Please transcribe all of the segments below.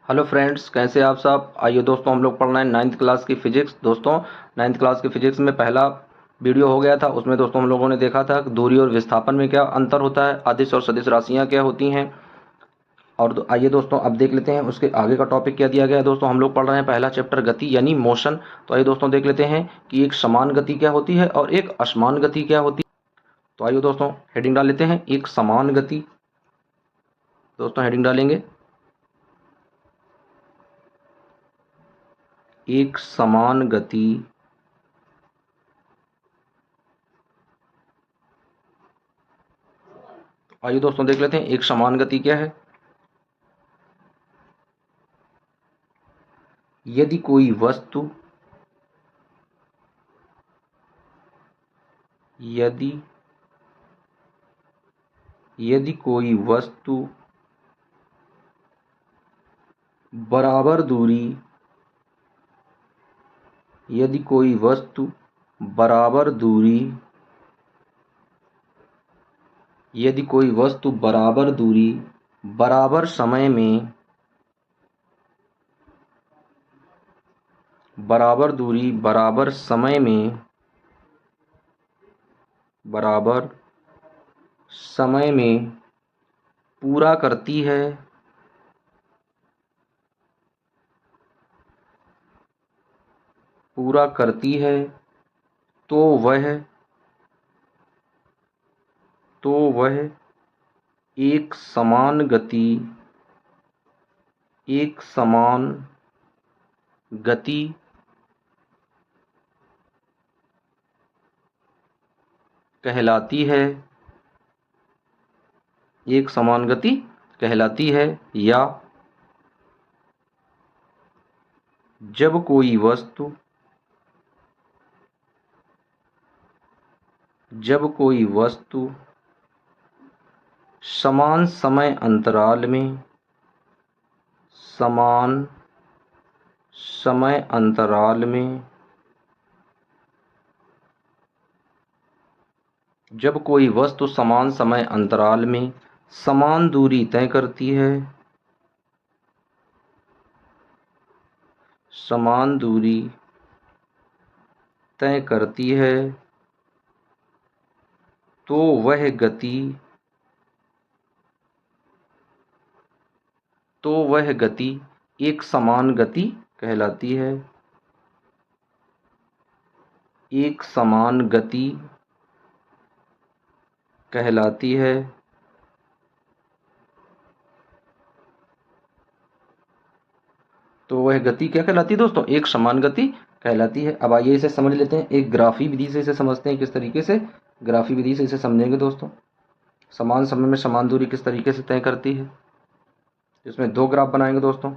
Hello friends, कैसे आप सब। आइए दोस्तों, हम लोग पढ़ रहे हैं 9th क्लास की फिजिक्स। दोस्तों 9th क्लास की फिजिक्स में पहला वीडियो हो गया था। उसमें दोस्तों हम लोगों ने देखा था कि दूरी और विस्थापन में क्या अंतर होता है, अदिश और सदिश राशियां क्या होती हैं। और आइए दोस्तों अब देख लेते हैं उसके आगे का टॉपिक क्या दिया गया है। दोस्तों हम लोग पढ़ रहे हैं पहला चैप्टर गति यानी मोशन। तो आइए दोस्तों देख लेते हैं कि एक समान गति क्या होती है और एक असमान गति क्या होती है। तो आइए दोस्तों हेडिंग डाल लेते हैं, एक समान गति। दोस्तों हेडिंग डालेंगे एक समान गति आइए दोस्तों देख लेते हैं एक समान गति क्या है। यदि कोई वस्तु यदि यदि कोई वस्तु बराबर दूरी यदि कोई वस्तु बराबर दूरी यदि कोई वस्तु बराबर दूरी बराबर समय में बराबर दूरी बराबर समय में बराबर समय में पूरा करती है पूरा करती है तो वह एक समान गति कहलाती है एक समान गति कहलाती है। या जब कोई वस्तु समान समय अंतराल में समान समय अंतराल में जब कोई वस्तु समान समय अंतराल में समान दूरी तय करती है समान दूरी तय करती है तो वह गति एक समान गति कहलाती है एक समान गति कहलाती है। तो वह गति क्या कहलाती है दोस्तों, एक समान गति कहलाती है। अब आइए इसे समझ लेते हैं, एक ग्राफी विधि से इसे समझते हैं। किस तरीके से ग्राफी विधि से इसे समझेंगे दोस्तों। समान समय में समान दूरी किस तरीके से तय करती है। इसमें दो ग्राफ बनाएंगे दोस्तों।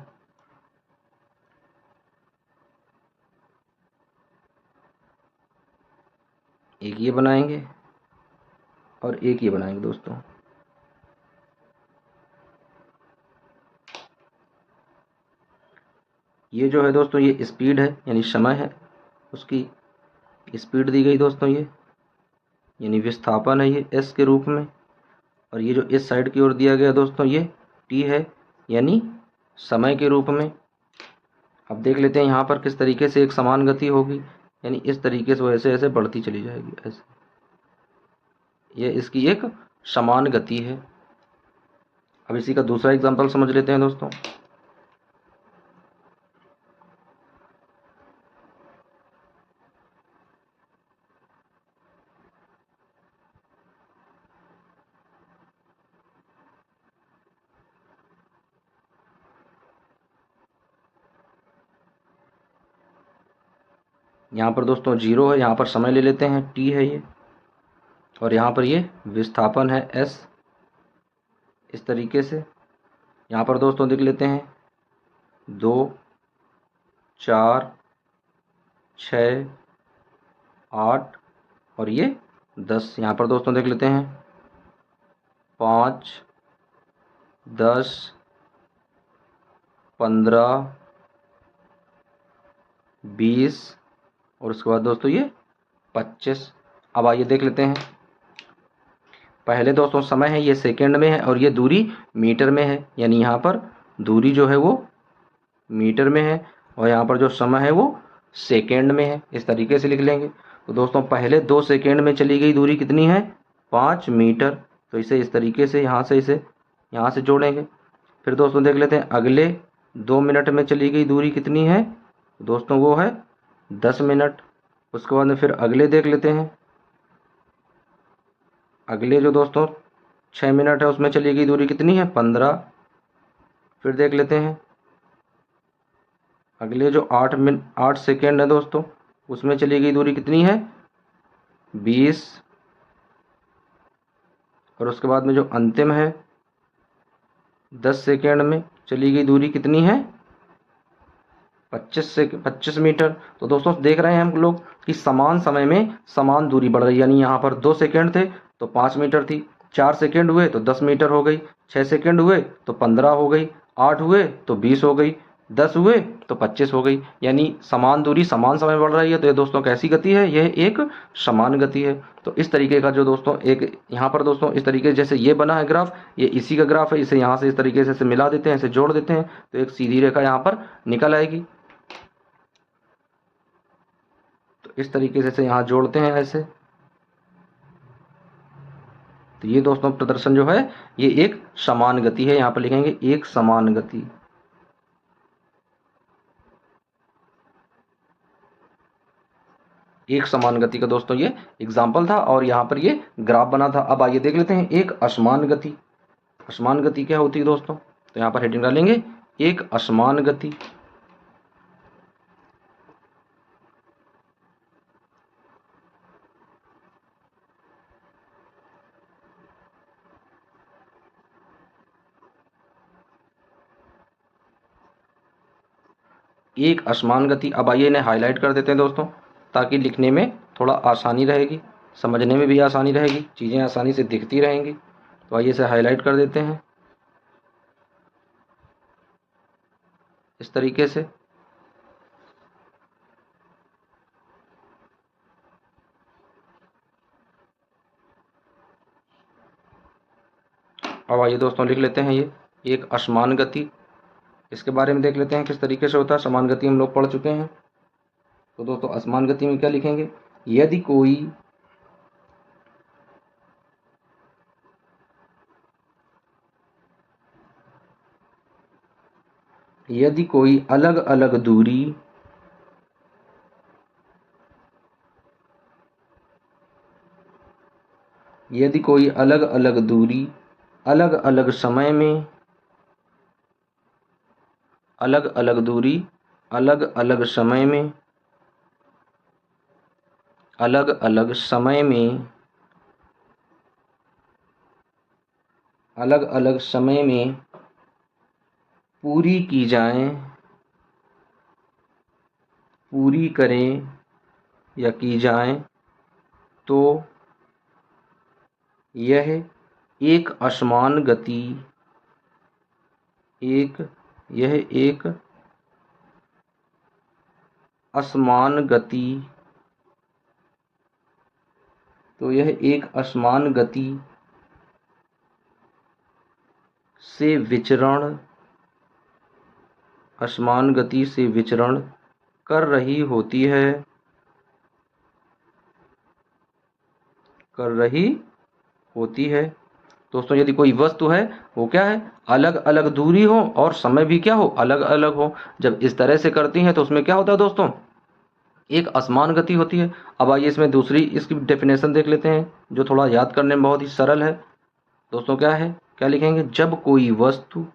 एक ये बनाएंगे और एक ये बनाएंगे दोस्तों। ये जो है दोस्तों, ये स्पीड है यानी समय है, उसकी स्पीड दी गई दोस्तों। ये यानी विस्थापन है, ये एस के रूप में। और ये जो इस साइड की ओर दिया गया दोस्तों, ये टी है यानी समय के रूप में। अब देख लेते हैं यहाँ पर किस तरीके से एक समान गति होगी, यानी इस तरीके से वो ऐसे ऐसे बढ़ती चली जाएगी ऐसे। ये इसकी एक समान गति है। अब इसी का दूसरा एग्जांपल समझ लेते हैं दोस्तों। यहाँ पर दोस्तों जीरो है, यहाँ पर समय ले लेते हैं, टी है ये, और यहाँ पर ये विस्थापन है एस। इस तरीके से यहाँ पर दोस्तों देख लेते हैं 2 4 6 8 और ये 10। यहाँ पर दोस्तों देख लेते हैं 5 10 15 20 और उसके बाद दोस्तों ये 25। अब आइए देख लेते हैं। पहले दोस्तों समय है, ये सेकंड में है, और ये दूरी मीटर में है। यानी यहाँ पर दूरी जो है वो मीटर में है और यहाँ पर जो समय है वो सेकेंड में है। इस तरीके से लिख लेंगे। तो दोस्तों पहले 2 सेकेंड में चली गई दूरी कितनी है? 5 मीटर। तो इसे इस तरीके से इसे यहाँ से जोड़ेंगे। फिर दोस्तों देख लेते हैं अगले 2 मिनट में चली गई दूरी कितनी है? दोस्तों वो है 10 मिनट। उसके बाद में फिर अगले देख लेते हैं। अगले जो दोस्तों 6 मिनट है उसमें चली गई दूरी कितनी है? 15। फिर देख लेते हैं अगले जो 8 सेकेंड है दोस्तों, उसमें चली गई दूरी कितनी है? 20। और उसके बाद में जो अंतिम है 10 सेकेंड में चली गई दूरी कितनी है? 25 मीटर। तो दोस्तों देख रहे हैं हम लोग कि समान समय में समान दूरी बढ़ रही है। यानी यहाँ पर 2 सेकेंड थे तो 5 मीटर थी, 4 सेकेंड हुए तो 10 मीटर हो गई, 6 सेकेंड हुए तो 15 हो गई, 8 हुए तो 20 हो गई, 10 हुए तो 25 हो गई। यानी समान दूरी समान समय बढ़ रही है। तो ये दोस्तों कैसी गति है? यह एक समान गति है। तो इस तरीके का जो दोस्तों एक यहाँ पर दोस्तों इस तरीके जैसे ये बना है ग्राफ, ये इसी का ग्राफ है। इसे यहाँ से इस तरीके से मिला देते हैं, इसे जोड़ देते हैं तो एक सीधी रेखा यहाँ पर निकल आएगी। तो इस तरीके से इसे यहाँ जोड़ते हैं ऐसे। तो ये दोस्तों प्रदर्शन जो है ये एक समान गति है। यहाँ पर लिखेंगे एक समान गति। एक समान गति का दोस्तों ये एग्जाम्पल था और यहाँ पर ये ग्राफ बना था। अब आइए देख लेते हैं एक असमान गति। असमान गति क्या होती है दोस्तों? तो यहाँ पर हेडिंग डालेंगे एक असमान गति। एक असमान गति। अब आइए इन्हें हाईलाइट कर देते हैं दोस्तों, ताकि लिखने में थोड़ा आसानी रहेगी, समझने में भी आसानी रहेगी, चीज़ें आसानी से दिखती रहेंगी। तो आइए इसे हाईलाइट कर देते हैं इस तरीके से। अब आइए दोस्तों लिख लेते हैं ये एक असमान गति। इसके बारे में देख लेते हैं किस तरीके से होता है। समान गति हम लोग पढ़ चुके हैं। तो दोस्तों असमान गति में क्या लिखेंगे? यदि कोई अलग अलग दूरी अलग अलग समय में अलग अलग दूरी अलग अलग समय में अलग अलग समय में अलग अलग समय में पूरी की जाएं, पूरी करें या की जाएं तो यह एक असमान गति यह एक असमान गति तो यह एक असमान गति से विचरण असमान गति से विचरण कर रही होती है। दोस्तों यदि कोई वस्तु है वो क्या है? अलग अलग दूरी हो और समय भी क्या हो? अलग अलग हो। जब इस तरह से करती हैं तो उसमें क्या होता है दोस्तों? एक असमान गति होती है। अब आइए इसमें दूसरी इसकी डेफिनेशन देख लेते हैं, जो थोड़ा याद करने में बहुत ही सरल है। दोस्तों क्या है? क्या लिखेंगे? जब कोई वस्तु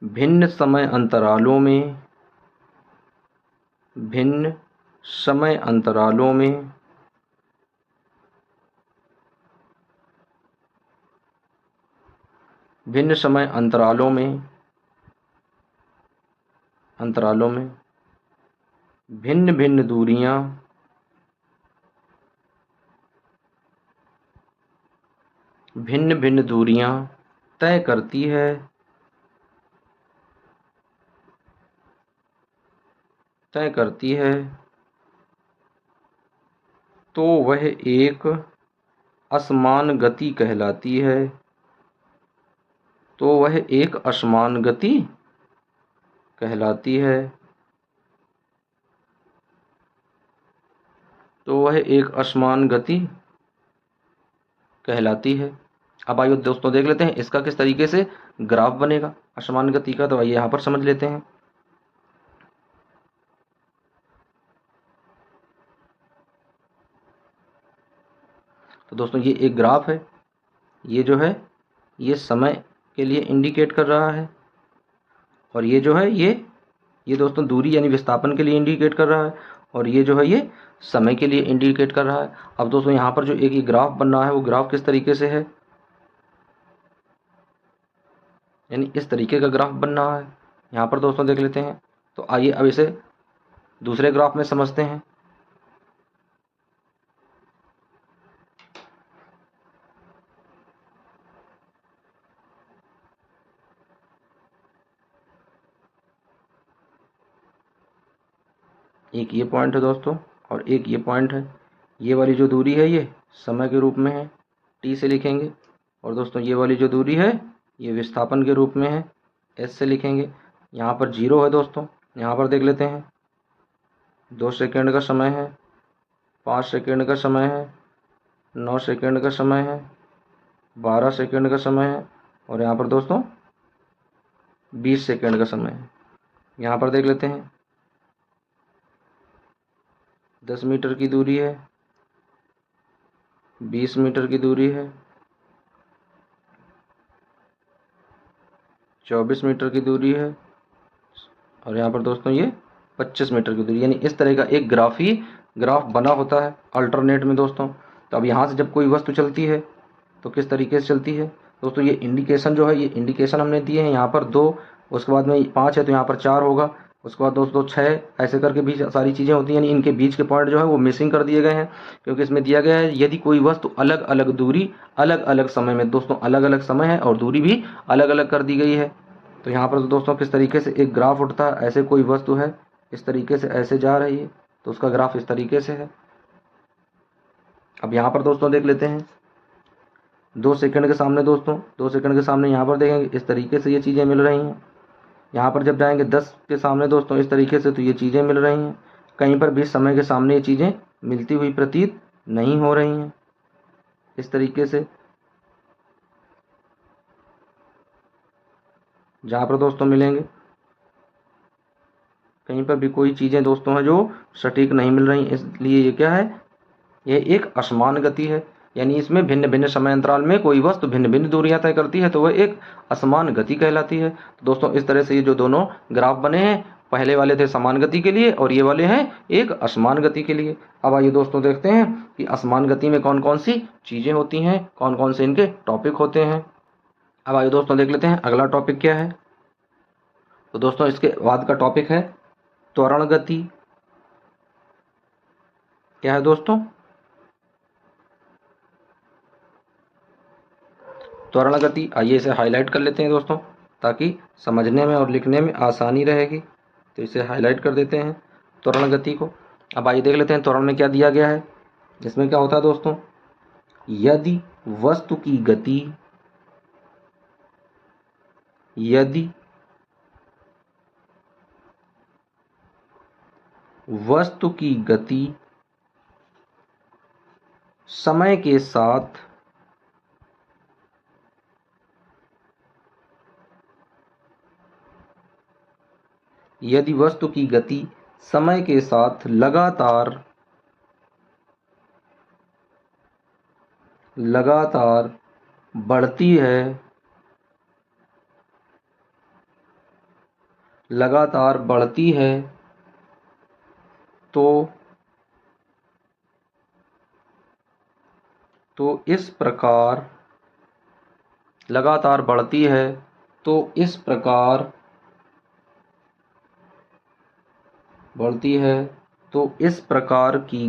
भिन्न समय अंतरालों में भिन्न समय अंतरालों में भिन्न भिन्न दूरियां तय करती है तो वह एक असमान गति कहलाती है। तो वह एक असमान गति कहलाती है। तो वह एक असमान गति कहलाती है। अब आइए दोस्तों देख लेते हैं इसका किस तरीके से ग्राफ बनेगा असमान गति का। तो आइए यहाँ पर समझ लेते हैं। तो दोस्तों ये एक ग्राफ है। ये जो है ये समय के लिए इंडिकेट कर रहा है, और ये जो है ये दोस्तों दूरी यानी विस्थापन के लिए इंडिकेट कर रहा है, और ये जो है ये समय के लिए इंडिकेट कर रहा है। अब दोस्तों यहाँ पर जो एक ये ग्राफ बन रहा है वो ग्राफ किस तरीके से है, यानी इस तरीके का ग्राफ बन रहा है। यहाँ पर दोस्तों देख लेते हैं। तो आइए अब इसे दूसरे ग्राफ में समझते हैं। एक ये पॉइंट है दोस्तों, और एक ये पॉइंट है। ये वाली जो दूरी है ये समय के रूप में है, टी से लिखेंगे। और दोस्तों ये वाली जो दूरी है ये विस्थापन के रूप में है, एस से लिखेंगे। यहाँ पर 0 है दोस्तों। यहाँ पर देख लेते हैं 2 सेकेंड का समय है, 5 सेकेंड का समय है, 9 सेकेंड का समय है, 12 सेकेंड का समय है, और यहाँ पर दोस्तों 20 सेकेंड का समय है। यहाँ पर देख लेते हैं 10 मीटर की दूरी है, 20 मीटर की दूरी है, 24 मीटर की दूरी है, और यहाँ पर दोस्तों ये 25 मीटर की दूरी, यानी इस तरह का एक ग्राफ बना होता है अल्टरनेट में दोस्तों। तो अब यहाँ से जब कोई वस्तु चलती है तो किस तरीके से चलती है दोस्तों। ये इंडिकेशन जो है ये इंडिकेशन हमने दिए हैं, यहाँ पर 2, उसके बाद में 5 है तो यहाँ पर 4 होगा, उसके बाद दोस्तों 6, ऐसे करके भी सारी चीज़ें होती हैं। यानी इनके बीच के पॉइंट जो है वो मिसिंग कर दिए गए हैं, क्योंकि इसमें दिया गया है यदि कोई वस्तु अलग अलग दूरी अलग अलग समय में, दोस्तों अलग अलग समय है और दूरी भी अलग अलग कर दी गई है। तो यहाँ पर दोस्तों किस तरीके से एक ग्राफ उठता है, ऐसे कोई वस्तु है इस तरीके से ऐसे जा रही है तो उसका ग्राफ इस तरीके से है। अब यहाँ पर दोस्तों देख लेते हैं 2 सेकंड के सामने दोस्तों, 2 सेकंड के सामने यहाँ पर देखेंगे इस तरीके से ये चीज़ें मिल रही हैं। यहाँ पर जब जाएंगे 10 के सामने दोस्तों इस तरीके से, तो ये चीज़ें मिल रही हैं। कहीं पर भी समय के सामने ये चीज़ें मिलती हुई प्रतीत नहीं हो रही हैं इस तरीके से। जहाँ पर दोस्तों मिलेंगे कहीं पर भी कोई चीज़ें दोस्तों हैं जो सटीक नहीं मिल रही, इसलिए ये क्या है, ये एक असमान गति है। यानी इसमें भिन्न भिन्न समय अंतराल में कोई वस्तु भिन्न भिन्न दूरियां तय करती है तो वह एक असमान गति कहलाती है। तो दोस्तों इस तरह से ये जो दोनों ग्राफ बने हैं, पहले वाले थे समान गति के लिए और ये वाले हैं एक असमान गति के लिए। अब आइए दोस्तों देखते हैं कि असमान गति में कौन कौन सी चीज़ें होती हैं, कौन कौन से इनके टॉपिक होते हैं। अब आइए दोस्तों देख लेते हैं अगला टॉपिक क्या है। तो दोस्तों इसके बाद का टॉपिक है त्वरण गति। क्या है दोस्तों, त्वरण गति। आइए इसे हाईलाइट कर लेते हैं दोस्तों, ताकि समझने में और लिखने में आसानी रहेगी। तो इसे हाईलाइट कर देते हैं त्वरण गति को। अब आइए देख लेते हैं त्वरण में क्या दिया गया है। इसमें क्या होता है दोस्तों, यदि वस्तु की गति यदि वस्तु की गति समय के साथ यदि वस्तु की गति समय के साथ लगातार बढ़ती है, लगातार बढ़ती है, तो इस प्रकार लगातार बढ़ती है तो इस प्रकार बढ़ती है तो इस प्रकार की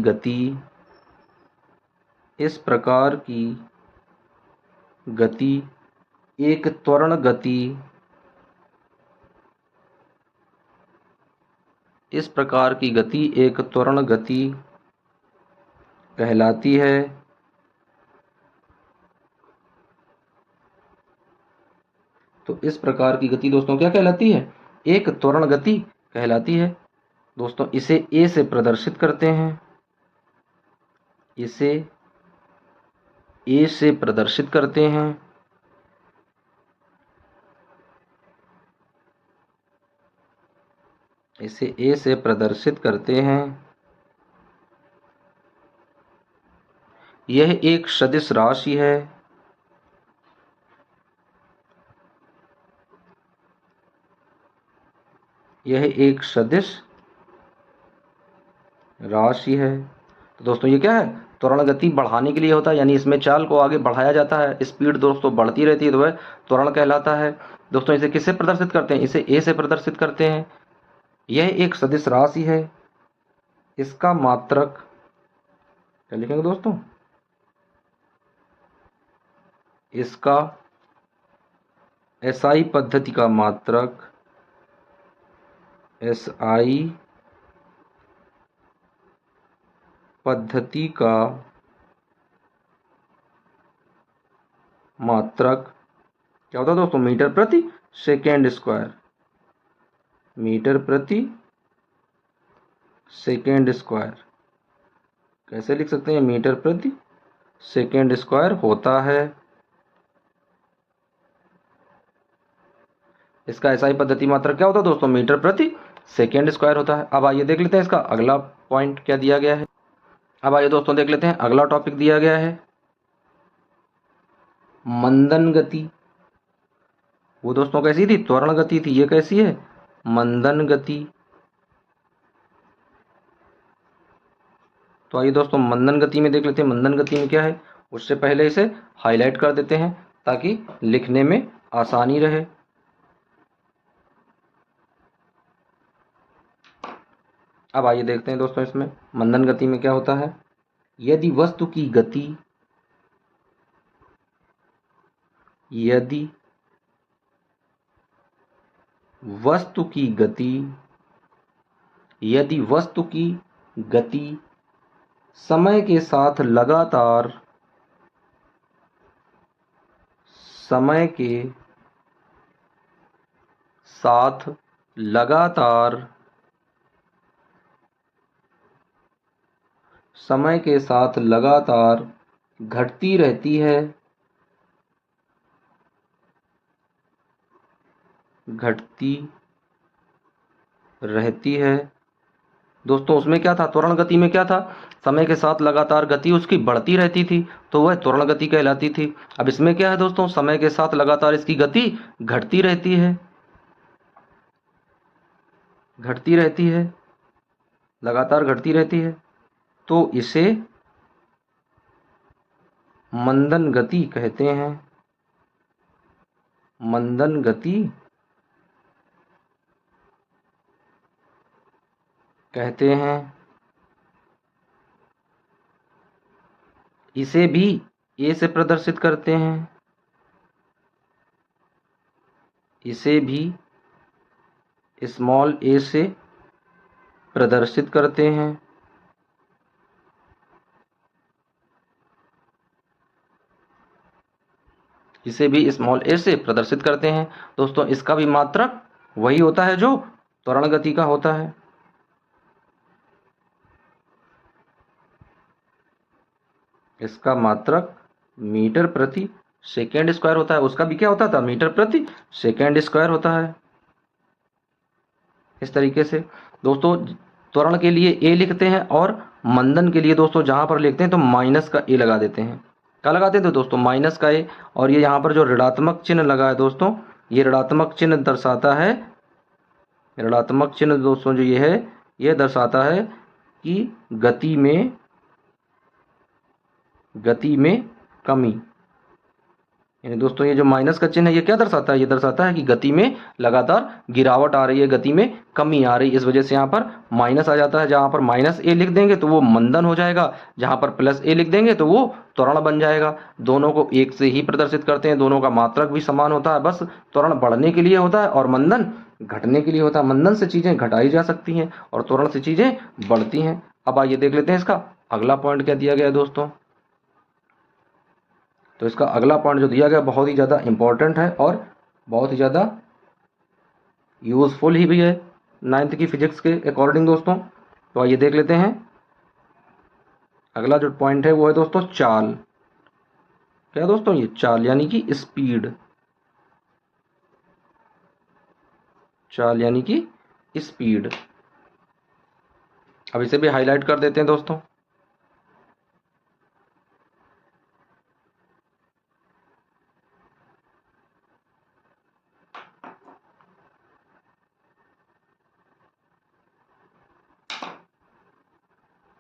गति एक त्वरण गति इस प्रकार की गति एक त्वरण गति कहलाती है। तो इस प्रकार की गति दोस्तों क्या कहलाती है? एक त्वरण गति कहलाती है। दोस्तों इसे ए से प्रदर्शित करते हैं, इसे ए से प्रदर्शित करते हैं। इसे ए से प्रदर्शित करते हैं। यह एक सदिश राशि है। यह एक सदिश राशि है। तो दोस्तों ये क्या है? त्वरण गति बढ़ाने के लिए होता है, यानी इसमें चाल को आगे बढ़ाया जाता है, स्पीड दोस्तों बढ़ती रहती है, तो वह त्वरण कहलाता है। दोस्तों इसे किससे प्रदर्शित करते हैं? इसे ए से प्रदर्शित करते हैं। यह एक सदिश राशि है। इसका मात्रक क्या लिखेंगे दोस्तों? इसका एसआई पद्धति का मात्रक, एसआई पद्धति का मात्रक क्या होता है दोस्तों? मीटर प्रति सेकेंड स्क्वायर। मीटर प्रति सेकेंड स्क्वायर कैसे लिख सकते हैं? मीटर प्रति सेकेंड स्क्वायर होता है। इसका एसआई पद्धति मात्रक क्या होता है दोस्तों? मीटर प्रति सेकेंड स्क्वायर होता है। अब आइए देख लेते हैं इसका अगला पॉइंट क्या दिया गया है। अब आइए दोस्तों देख लेते हैं अगला टॉपिक दिया गया है मंदन गति। वो दोस्तों कैसी थी? त्वरण गति थी। ये कैसी है? मंदन गति। तो आइए दोस्तों मंदन गति में देख लेते हैं मंदन गति में क्या है। उससे पहले इसे हाईलाइट कर देते हैं ताकि लिखने में आसानी रहे। अब आइए देखते हैं दोस्तों इसमें मंदन गति में क्या होता है। यदि वस्तु की गति यदि वस्तु की गति समय के साथ लगातार घटती रहती है। दोस्तों उसमें क्या था? त्वरण गति में क्या था? समय के साथ लगातार गति उसकी बढ़ती रहती थी, तो वह त्वरण गति कहलाती थी। अब इसमें क्या है दोस्तों? समय के साथ लगातार इसकी गति घटती रहती है, लगातार घटती रहती है, तो इसे मंदन गति कहते हैं। मंदन गति कहते हैं। इसे भी ए से प्रदर्शित करते हैं। इसे भी स्मॉल ए से प्रदर्शित करते हैं। इसे भी स्मॉल ए से प्रदर्शित करते हैं। दोस्तों इसका भी मात्रक वही होता है जो त्वरण गति का होता है। इसका मात्रक मीटर प्रति सेकेंड स्क्वायर होता है। उसका भी क्या होता था? मीटर प्रति सेकेंड स्क्वायर होता है। इस तरीके से दोस्तों त्वरण के लिए ए लिखते हैं और मंदन के लिए दोस्तों जहां पर लिखते हैं तो माइनस का ए लगा देते हैं। क्या लगाते हैं तो दोस्तों? माइनस का ए। और ये यहाँ पर जो ऋणात्मक चिन्ह लगा है दोस्तों, ये ऋणात्मक चिन्ह दर्शाता है, ऋणात्मक चिन्ह दोस्तों जो ये है, ये दर्शाता है कि गति में कमी। यानी दोस्तों ये जो माइनस का चिन्ह है ये क्या दर्शाता है? ये दर्शाता है कि गति में लगातार गिरावट आ रही है, गति में कमी आ रही है। इस वजह से यहाँ पर माइनस आ जाता है। जहाँ पर माइनस ए लिख देंगे तो वो मंदन हो जाएगा, जहाँ पर प्लस ए लिख देंगे तो वो त्वरण बन जाएगा। दोनों को एक से ही प्रदर्शित करते हैं, दोनों का मात्रक भी समान होता है। बस त्वरण बढ़ने के लिए होता है और मंदन घटने के लिए होता है। मंदन से चीजें घटाई जा सकती हैं और त्वरण से चीजें बढ़ती हैं। अब आइए देख लेते हैं इसका अगला पॉइंट क्या दिया गया है दोस्तों? तो इसका अगला पॉइंट जो दिया गया बहुत ही ज़्यादा इंपॉर्टेंट है और बहुत ही ज़्यादा यूज़फुल ही भी है नाइन्थ की फिजिक्स के अकॉर्डिंग दोस्तों। तो आइए देख लेते हैं। अगला जो पॉइंट है वो है दोस्तों चाल। क्या है दोस्तों? ये चाल यानी कि स्पीड। चाल यानी कि स्पीड। अब इसे भी हाईलाइट कर देते हैं दोस्तों।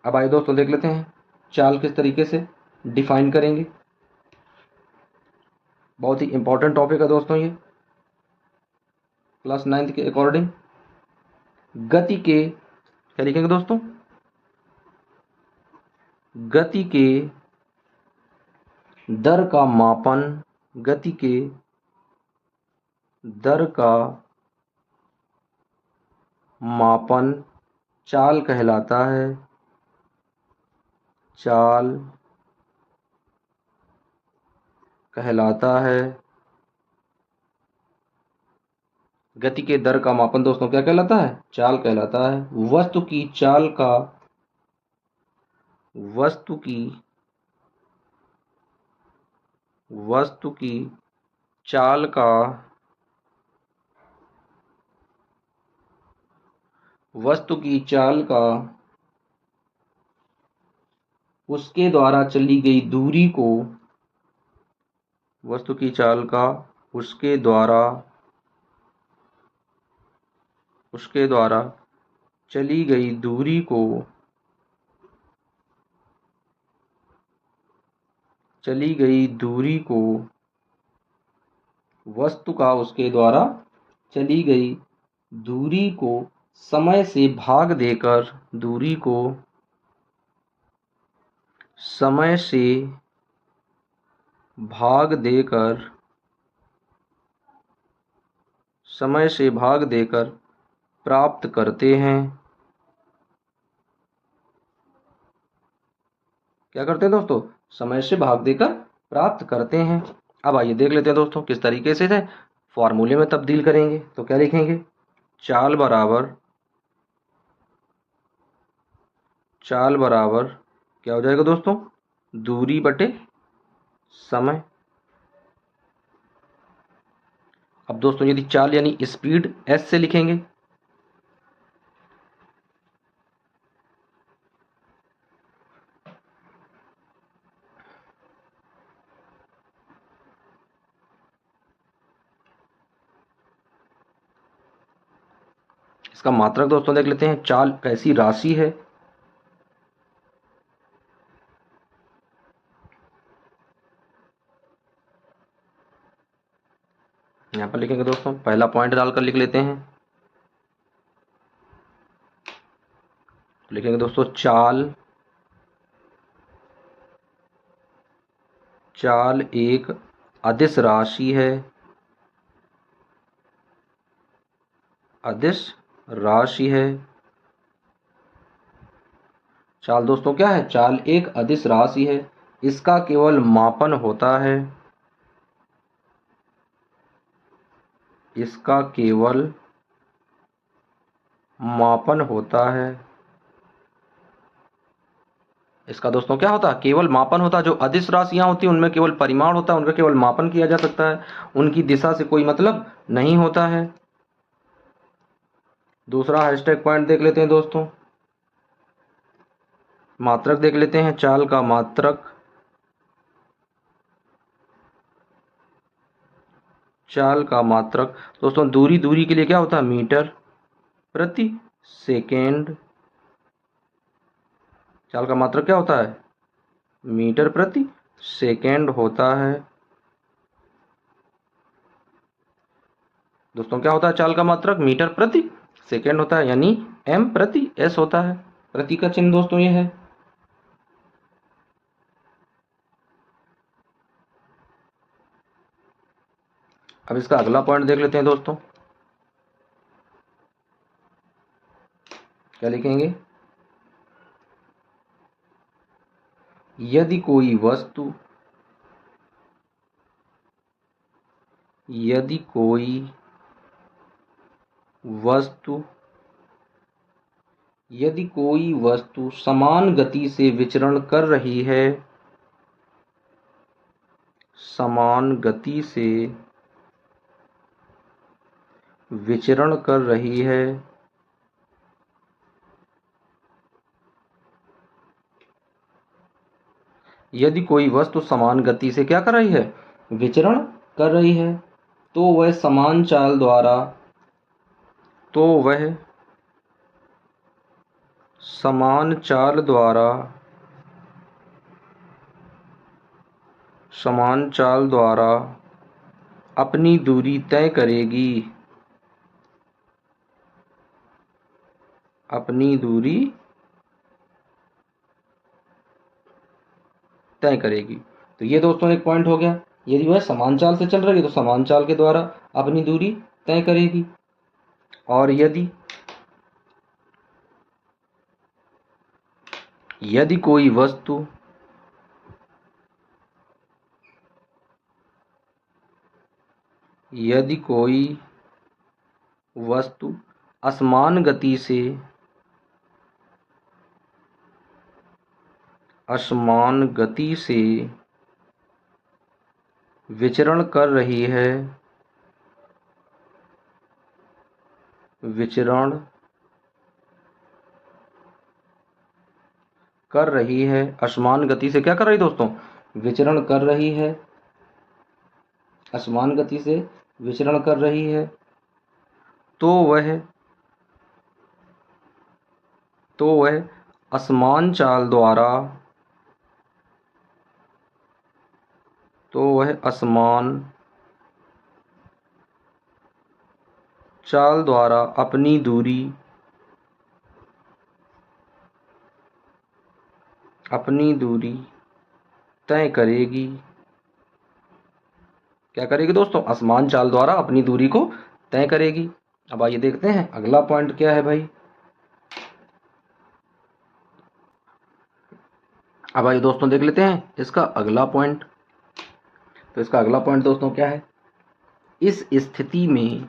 अब आइए दोस्तों देख लेते हैं चाल किस तरीके से डिफाइन करेंगे। बहुत ही इंपॉर्टेंट टॉपिक है दोस्तों ये क्लास नाइन्थ के अकॉर्डिंग। गति के क्या लिखेंगे दोस्तों? गति के दर का मापन। गति के दर का मापन चाल कहलाता है। चाल कहलाता है। गति के दर का मापन दोस्तों क्या कहलाता है? चाल कहलाता है। वस्तु की चाल का वस्तु की वस्तु की चाल का वस्तु की चाल का उसके द्वारा चली गई दूरी को वस्तु की चाल का उसके द्वारा चली गई दूरी को वस्तु का उसके द्वारा चली गई दूरी को समय से भाग देकर समय से भाग देकर प्राप्त करते हैं। क्या करते हैं दोस्तों? समय से भाग देकर प्राप्त करते हैं। अब आइए देख लेते हैं दोस्तों किस तरीके से इसे फॉर्मूले में तब्दील करेंगे। तो क्या लिखेंगे? चाल बराबर क्या हो जाएगा दोस्तों? दूरी बटे समय। अब दोस्तों यदि चाल यानी स्पीड एस से लिखेंगे। इसका मात्रक दोस्तों देख लेते हैं। चाल कैसी राशि है? यहाँ पर लिखेंगे दोस्तों, पहला पॉइंट डालकर लिख लेते हैं। लिखेंगे दोस्तों चाल एक अदिश राशि है। चाल दोस्तों क्या है? चाल एक अदिश राशि है। इसका केवल मापन होता है। इसका केवल मापन होता है। इसका दोस्तों क्या होता है? केवल मापन होता है। जो अदिश राशियां होती हैं उनमें केवल परिमाण होता है, उनका केवल मापन किया जा सकता है, उनकी दिशा से कोई मतलब नहीं होता है। दूसरा हैशटैग पॉइंट देख लेते हैं दोस्तों। मात्रक देख लेते हैं। चाल का मात्रक दोस्तों दूरी के लिए क्या होता है? मीटर प्रति सेकेंड। चाल का मात्रक क्या होता है? मीटर प्रति सेकेंड होता है। दोस्तों क्या होता है? चाल का मात्रक मीटर प्रति सेकेंड होता है, यानी m प्रति s होता है। प्रति का चिन्ह दोस्तों ये है। अब इसका अगला पॉइंट देख लेते हैं दोस्तों। क्या लिखेंगे? यदि कोई वस्तु यदि कोई वस्तु यदि कोई वस्तु समान गति से विचरण कर रही है, समान गति से विचरण कर रही है, यदि कोई वस्तु समान गति से क्या कर रही है, विचरण कर रही है, तो वह समान चाल द्वारा समान चाल द्वारा अपनी दूरी तय करेगी, अपनी दूरी तय करेगी। तो ये दोस्तों एक पॉइंट हो गया। यदि वह समान चाल से चल रही है तो समान चाल के द्वारा अपनी दूरी तय करेगी। और यदि कोई वस्तु असमान गति से विचरण कर रही है, असमान गति से क्या कर रही दोस्तों, विचरण कर रही है, असमान गति से विचरण कर रही है, तो वह असमान चाल द्वारा अपनी दूरी तय करेगी। क्या करेगी दोस्तों, असमान चाल द्वारा अपनी दूरी को तय करेगी। अब आइए देखते हैं अगला पॉइंट क्या है भाई। अब आइए दोस्तों देख लेते हैं इसका अगला पॉइंट। तो इसका अगला पॉइंट दोस्तों क्या है, इस स्थिति में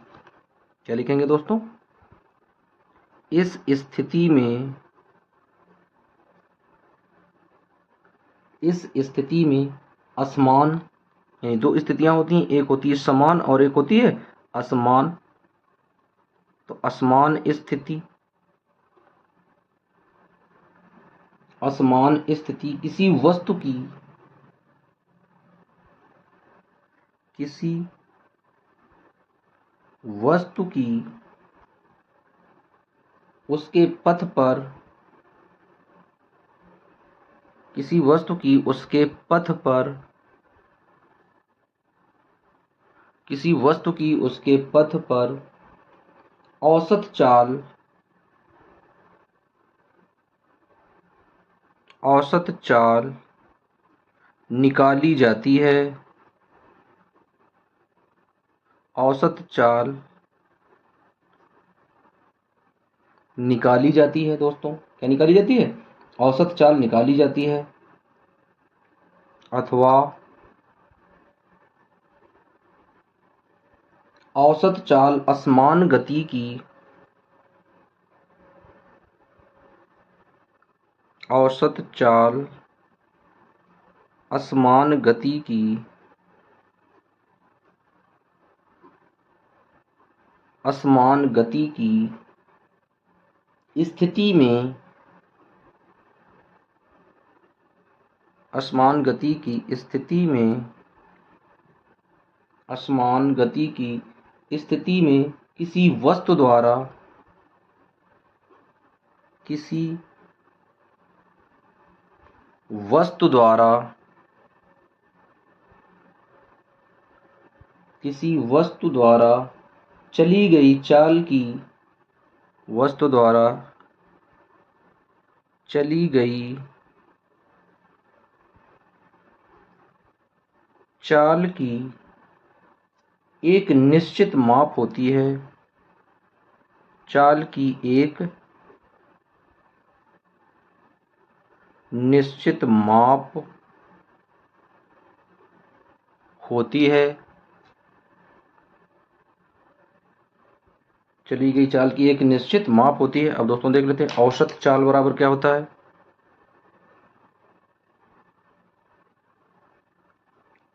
क्या लिखेंगे दोस्तों, इस स्थिति में असमान, यानी दो स्थितियां होती हैं, एक होती है समान और एक होती है असमान। तो असमान स्थिति किसी वस्तु की उसके पथ पर औसत चाल निकाली जाती है, औसत चाल निकाली जाती है दोस्तों। क्या निकाली जाती है, औसत चाल निकाली जाती है, अथवा औसत चाल असमान गति की असमान गति की स्थिति में असमान गति की स्थिति में किसी वस्तु द्वारा चली गई चाल की एक निश्चित माप होती है, चाल की एक निश्चित माप होती है। चली गई चाल की एक निश्चित माप होती है। अब दोस्तों देख लेते हैं औसत चाल बराबर क्या होता है।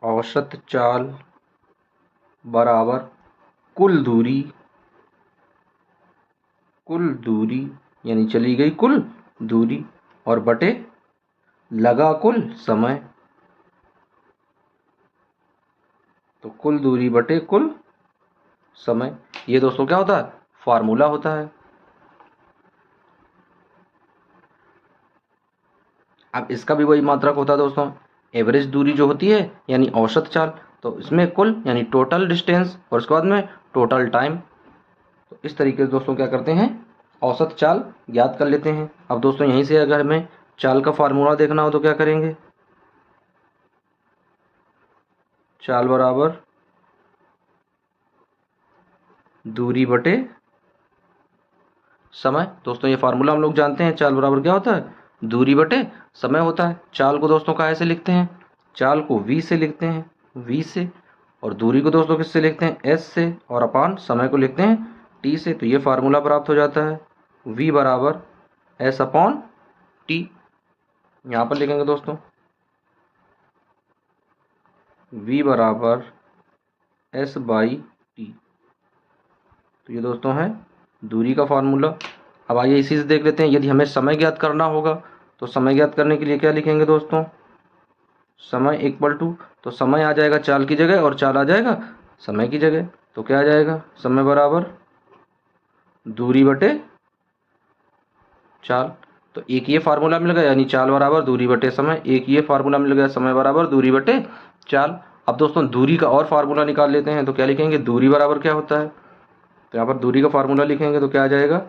औसत चाल बराबर कुल दूरी यानी चली गई कुल दूरी और बटे लगा कुल समय। तो कुल दूरी बटे कुल समय, ये दोस्तों क्या होता है, फार्मूला होता है। अब इसका भी वही मात्रक होता है दोस्तों, एवरेज दूरी जो होती है यानी औसत चाल, तो इसमें कुल यानी टोटल डिस्टेंस और उसके बाद में टोटल टाइम। तो इस तरीके से दोस्तों क्या करते हैं, औसत चाल ज्ञात कर लेते हैं। अब दोस्तों यहीं से अगर हमें चाल का फार्मूला देखना हो तो क्या करेंगे, चाल बराबर दूरी बटे समय। दोस्तों ये फार्मूला हम लोग जानते हैं, चाल बराबर क्या होता है, दूरी बटे समय होता है। चाल को दोस्तों काहे से लिखते हैं, चाल को v से लिखते हैं, v से, और दूरी को दोस्तों किससे लिखते हैं, s से, और अपान समय को लिखते हैं t से। तो ये फार्मूला प्राप्त हो जाता है v बराबर s अपॉन t। यहाँ पर लिखेंगे दोस्तों v बराबर s बाई t। तो ये दोस्तों है दूरी का फार्मूला। अब आइए इसी से देख लेते हैं, यदि हमें समय ज्ञात करना होगा तो समय ज्ञात करने के लिए क्या लिखेंगे दोस्तों, समय इक्वल टू, तो समय आ जाएगा चाल की जगह और चाल आ जाएगा समय की जगह। तो क्या आ जाएगा, समय बराबर दूरी बटे चाल। तो एक ये फार्मूला मिल गया यानी चाल बराबर दूरी बटे समय, एक ये फार्मूला मिल गया समय बराबर दूरी बटे चाल। अब दोस्तों दूरी का और फार्मूला निकाल लेते हैं, तो क्या लिखेंगे, दूरी बराबर क्या होता है, तो यहाँ पर दूरी का फार्मूला लिखेंगे तो क्या आ जाएगा,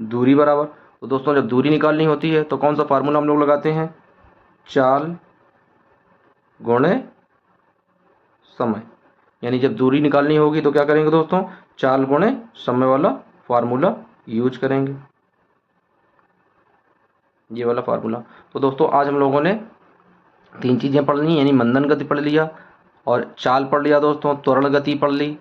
दूरी बराबर, तो दोस्तों जब दूरी निकालनी होती है तो कौन सा फार्मूला हम लोग लगाते हैं, चाल गुणे समय। यानी जब दूरी निकालनी होगी तो क्या करेंगे दोस्तों, चाल गुणे समय वाला फार्मूला यूज करेंगे, ये वाला फार्मूला। तो दोस्तों आज हम लोगों ने तीन चीज़ें पढ़ ली, यानी मंदन गति पढ़ लिया और चाल पढ़ लिया दोस्तों, त्वरण गति पढ़ ली,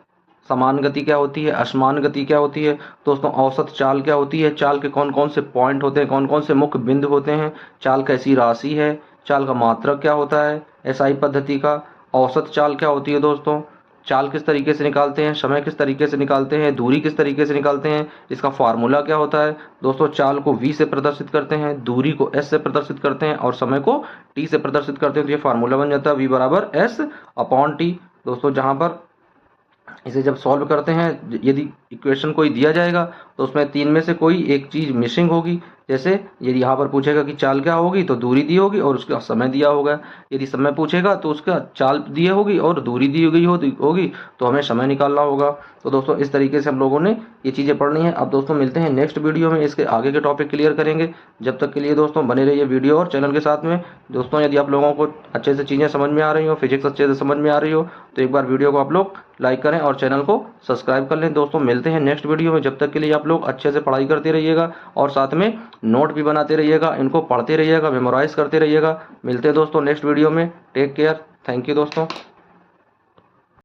समान गति क्या होती है, असमान गति क्या होती है, दोस्तों औसत चाल क्या होती है, चाल के कौन कौन से पॉइंट होते हैं, कौन कौन से मुख्य बिंदु होते हैं, चाल कैसी राशि है, चाल का मात्रक क्या होता है एसआई पद्धति का, औसत चाल क्या होती है दोस्तों, चाल किस तरीके से निकालते हैं, समय किस तरीके से निकालते हैं, दूरी किस तरीके से निकालते हैं, इसका फार्मूला क्या होता है दोस्तों, चाल को v से प्रदर्शित करते हैं, दूरी को s से प्रदर्शित करते हैं और समय को t से प्रदर्शित करते हैं। तो ये फार्मूला बन जाता है v बराबर s अपॉन टी। दोस्तों जहाँ पर इसे जब सॉल्व करते हैं, यदि इक्वेशन कोई दिया जाएगा तो उसमें तीन में से कोई एक चीज़ मिसिंग होगी। जैसे यदि यहाँ पर पूछेगा कि चाल क्या होगी तो दूरी दी होगी और उसका समय दिया होगा, यदि समय पूछेगा तो उसका चाल दी होगी और दूरी दी गई होगी तो हमें समय निकालना होगा। तो दोस्तों इस तरीके से हम लोगों ने ये चीज़ें पढ़नी है। अब दोस्तों मिलते हैं नेक्स्ट वीडियो में, इसके आगे के टॉपिक क्लियर करेंगे। जब तक के लिए दोस्तों बने रहिए वीडियो और चैनल के साथ में। दोस्तों यदि आप लोगों को अच्छे से चीज़ें समझ में आ रही हो, फिजिक्स अच्छे से समझ में आ रही हो, तो एक बार वीडियो को आप लोग लाइक करें और चैनल को सब्सक्राइब कर लें। दोस्तों मिलते हैं नेक्स्ट वीडियो में, जब तक के लिए आप लोग अच्छे से पढ़ाई करते रहिएगा और साथ में नोट भी बनाते रहिएगा, इनको पढ़ते रहिएगा, मेमोराइज करते रहिएगा। मिलते हैं दोस्तों नेक्स्ट वीडियो में, टेक केयर, थैंक यू दोस्तों।